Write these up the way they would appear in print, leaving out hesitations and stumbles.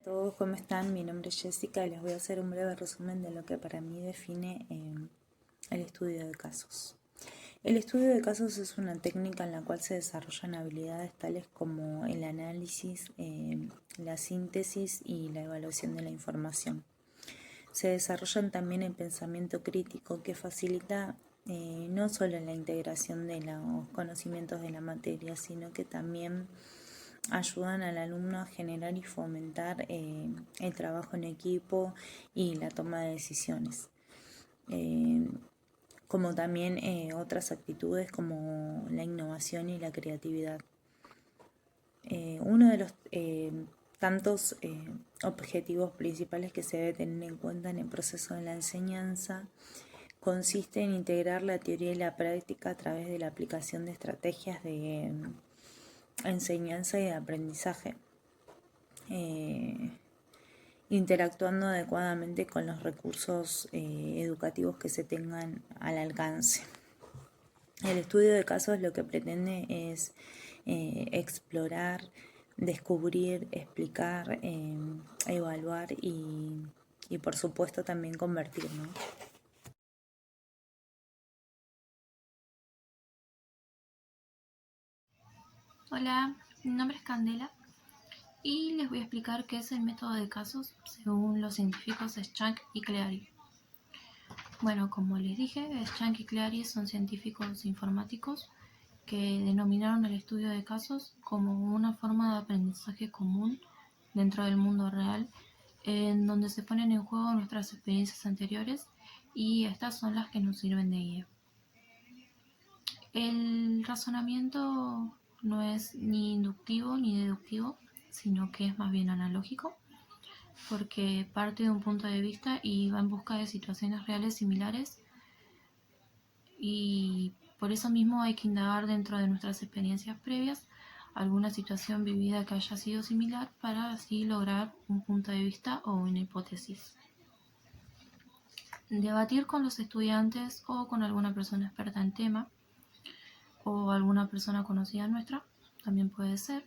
todos, ¿cómo están? Mi nombre es Jessica y les voy a hacer un breve resumen de lo que para mí define el estudio de casos. El estudio de casos es una técnica en la cual se desarrollan habilidades tales como el análisis, la síntesis y la evaluación de la información. Se desarrollan también el pensamiento crítico que facilita no solo la integración de los conocimientos de la materia, sino que también ayudan al alumno a generar y fomentar el trabajo en equipo y la toma de decisiones. Como también otras actitudes como la innovación y la creatividad. Uno de los tantos objetivos principales que se debe tener en cuenta en el proceso de la enseñanza consiste en integrar la teoría y la práctica a través de la aplicación de estrategias de enseñanza y de aprendizaje, interactuando adecuadamente con los recursos educativos que se tengan al alcance. El estudio de casos lo que pretende es explorar, descubrir, explicar, evaluar y por supuesto también convertir, ¿no? Hola, mi nombre es Candela y les voy a explicar qué es el método de casos según los científicos Schank y Cleary. Bueno, como les dije, Schank y Cleary son científicos informáticos que denominaron el estudio de casos como una forma de aprendizaje común dentro del mundo real, en donde se ponen en juego nuestras experiencias anteriores y estas son las que nos sirven de guía. El razonamiento no es ni inductivo ni deductivo, sino que es más bien analógico, porque parte de un punto de vista y va en busca de situaciones reales similares, y por eso mismo hay que indagar dentro de nuestras experiencias previas alguna situación vivida que haya sido similar para así lograr un punto de vista o una hipótesis. Debatir con los estudiantes o con alguna persona experta en tema o alguna persona conocida nuestra también puede ser.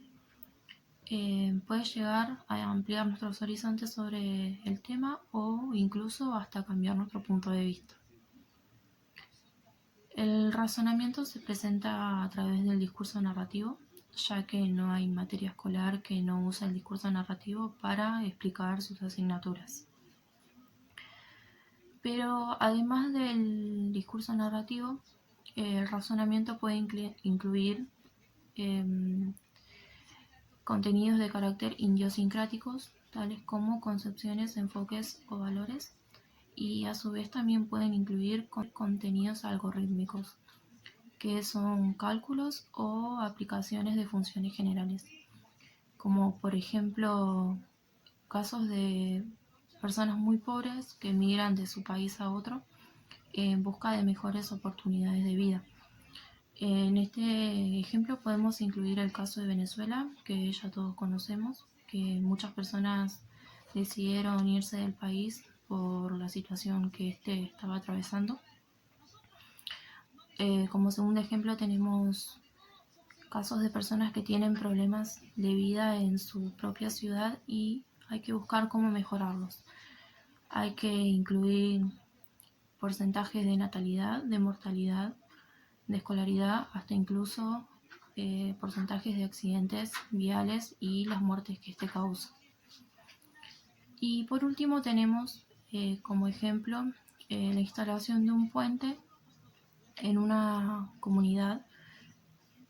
Puede llegar a ampliar nuestros horizontes sobre el tema o incluso hasta cambiar nuestro punto de vista. El razonamiento se presenta a través del discurso narrativo, ya que no hay materia escolar que no use el discurso narrativo para explicar sus asignaturas. Pero además del discurso narrativo, el razonamiento puede incluir contenidos de carácter idiosincráticos, tales como concepciones, enfoques o valores, y a su vez también pueden incluir contenidos algorítmicos, que son cálculos o aplicaciones de funciones generales, como por ejemplo casos de personas muy pobres que migran de su país a otro en busca de mejores oportunidades de vida. En este ejemplo podemos incluir el caso de Venezuela, que ya todos conocemos, que muchas personas decidieron irse del país por la situación que estaba atravesando. Como segundo ejemplo tenemos casos de personas que tienen problemas de vida en su propia ciudad y hay que buscar cómo mejorarlos. Hay que incluir porcentajes de natalidad, de mortalidad, de escolaridad, hasta incluso porcentajes de accidentes viales y las muertes que este causa. Y por último tenemos como ejemplo la instalación de un puente en una comunidad,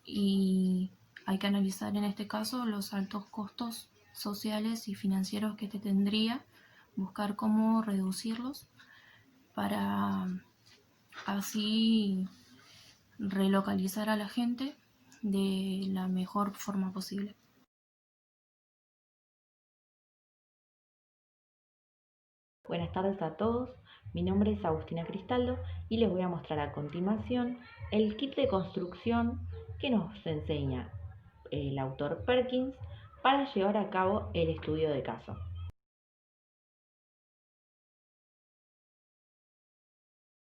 y hay que analizar en este caso los altos costos sociales y financieros que tendría, buscar cómo reducirlos para así relocalizar a la gente de la mejor forma posible. Buenas tardes a todos, mi nombre es Agustina Cristaldo y les voy a mostrar a continuación el kit de construcción que nos enseña el autor Perkins para llevar a cabo el estudio de caso.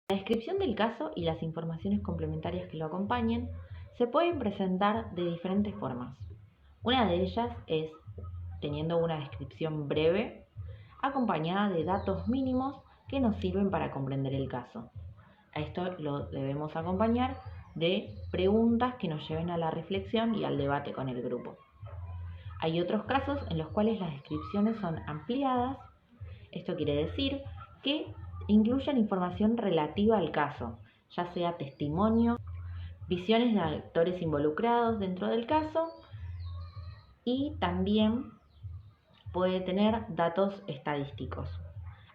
La descripción del caso y las informaciones complementarias que lo acompañan se pueden presentar de diferentes formas. Una de ellas es teniendo una descripción breve, acompañada de datos mínimos que nos sirven para comprender el caso. A esto lo debemos acompañar de preguntas que nos lleven a la reflexión y al debate con el grupo. Hay otros casos en los cuales las descripciones son ampliadas. Esto quiere decir que incluyen información relativa al caso, ya sea testimonio, visiones de actores involucrados dentro del caso y también puede tener datos estadísticos.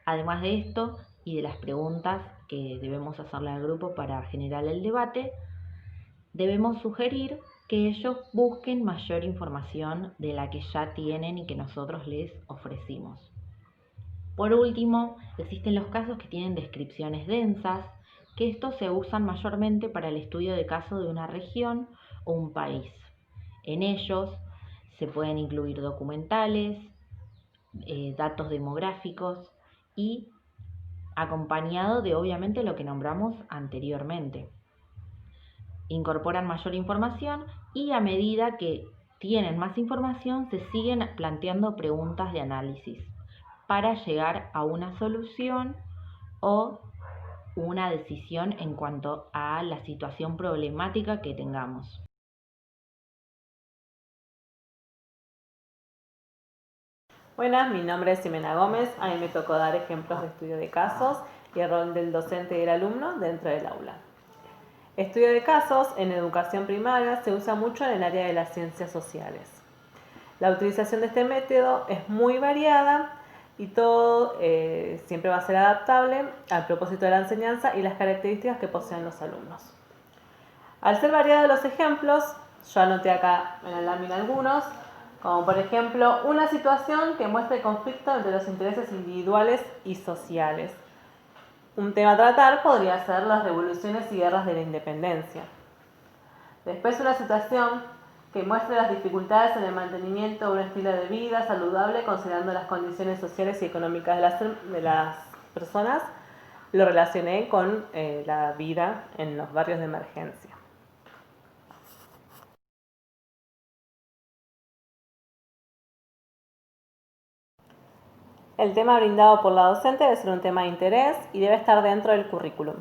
Además de esto y de las preguntas que debemos hacerle al grupo para generar el debate, debemos sugerir que ellos busquen mayor información de la que ya tienen y que nosotros les ofrecimos. Por último, existen los casos que tienen descripciones densas, que estos se usan mayormente para el estudio de casos de una región o un país. En ellos se pueden incluir documentales, datos demográficos y acompañado de obviamente lo que nombramos anteriormente. Incorporan mayor información y a medida que tienen más información se siguen planteando preguntas de análisis para llegar a una solución o una decisión en cuanto a la situación problemática que tengamos. Buenas, mi nombre es Ximena Gómez. A mí me tocó dar ejemplos de estudio de casos y el rol del docente y del alumno dentro del aula. Estudio de casos en educación primaria se usa mucho en el área de las ciencias sociales. La utilización de este método es muy variada y todo siempre va a ser adaptable al propósito de la enseñanza y las características que poseen los alumnos. Al ser variados los ejemplos, yo anoté acá en la lámina algunos, como por ejemplo una situación que muestre conflicto entre los intereses individuales y sociales. Un tema a tratar podría ser las revoluciones y guerras de la independencia. Después una situación que muestre las dificultades en el mantenimiento de un estilo de vida saludable considerando las condiciones sociales y económicas de las personas. Lo relacioné con la vida en los barrios de emergencia. El tema brindado por la docente debe ser un tema de interés y debe estar dentro del currículum.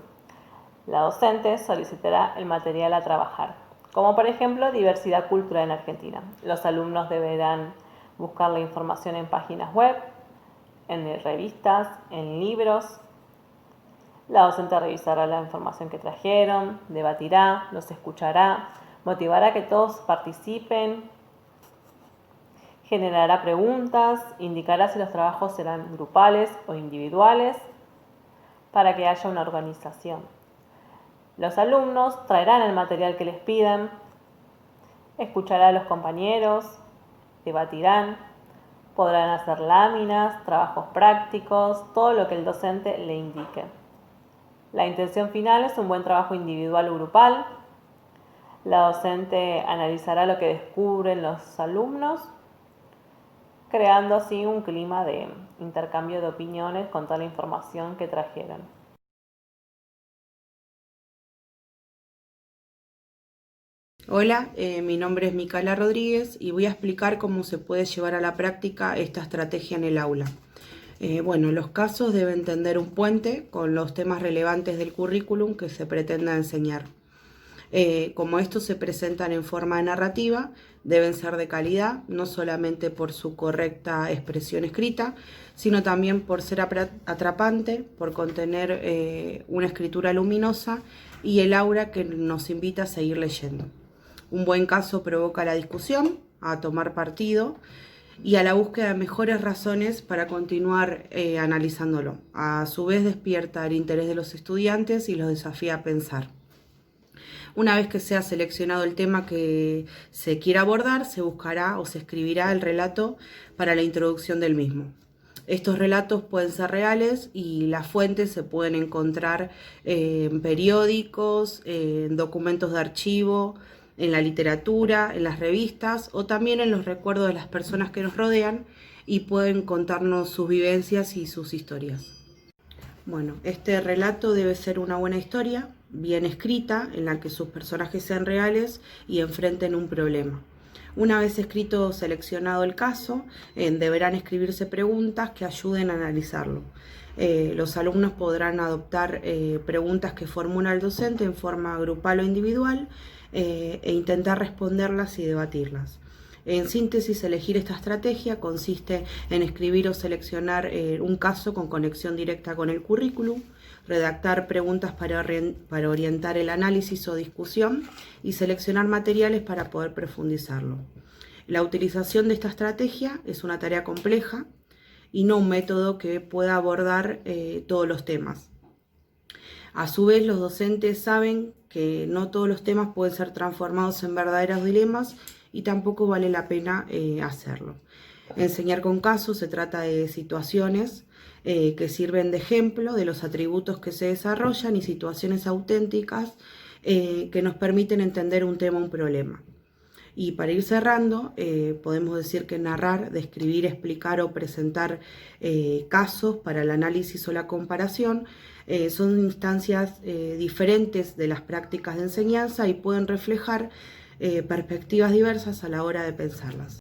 La docente solicitará el material a trabajar, como por ejemplo diversidad cultural en Argentina. Los alumnos deberán buscar la información en páginas web, en revistas, en libros. La docente revisará la información que trajeron, debatirá, los escuchará, motivará a que todos participen, generará preguntas, indicará si los trabajos serán grupales o individuales para que haya una organización. Los alumnos traerán el material que les pidan, escucharán a los compañeros, debatirán, podrán hacer láminas, trabajos prácticos, todo lo que el docente le indique. La intención final es un buen trabajo individual o grupal. La docente analizará lo que descubren los alumnos, creando así un clima de intercambio de opiniones con toda la información que trajeron. Hola, mi nombre es Micaela Rodríguez y voy a explicar cómo se puede llevar a la práctica esta estrategia en el aula. Los casos deben tender un puente con los temas relevantes del currículum que se pretenda enseñar. Como estos se presentan en forma narrativa, deben ser de calidad, no solamente por su correcta expresión escrita, sino también por ser atrapante, por contener una escritura luminosa y el aura que nos invita a seguir leyendo. Un buen caso provoca la discusión, a tomar partido y a la búsqueda de mejores razones para continuar analizándolo. A su vez despierta el interés de los estudiantes y los desafía a pensar. Una vez que sea seleccionado el tema que se quiera abordar, se buscará o se escribirá el relato para la introducción del mismo. Estos relatos pueden ser reales y las fuentes se pueden encontrar en periódicos, en documentos de archivo, en la literatura, en las revistas o también en los recuerdos de las personas que nos rodean y pueden contarnos sus vivencias y sus historias. Bueno, este relato debe ser una buena historia, bien escrita, en la que sus personajes sean reales y enfrenten un problema. Una vez escrito o seleccionado el caso, deberán escribirse preguntas que ayuden a analizarlo. Los alumnos podrán adoptar preguntas que formula el docente en forma grupal o individual e intentar responderlas y debatirlas. En síntesis, elegir esta estrategia consiste en escribir o seleccionar un caso con conexión directa con el currículum, redactar preguntas para orientar el análisis o discusión y seleccionar materiales para poder profundizarlo. La utilización de esta estrategia es una tarea compleja y no un método que pueda abordar todos los temas. A su vez, los docentes saben que no todos los temas pueden ser transformados en verdaderos dilemas y tampoco vale la pena hacerlo. Enseñar con casos se trata de situaciones que sirven de ejemplo de los atributos que se desarrollan y situaciones auténticas que nos permiten entender un tema o un problema. Y para ir cerrando, podemos decir que narrar, describir, explicar o presentar casos para el análisis o la comparación son instancias diferentes de las prácticas de enseñanza y pueden reflejar perspectivas diversas a la hora de pensarlas.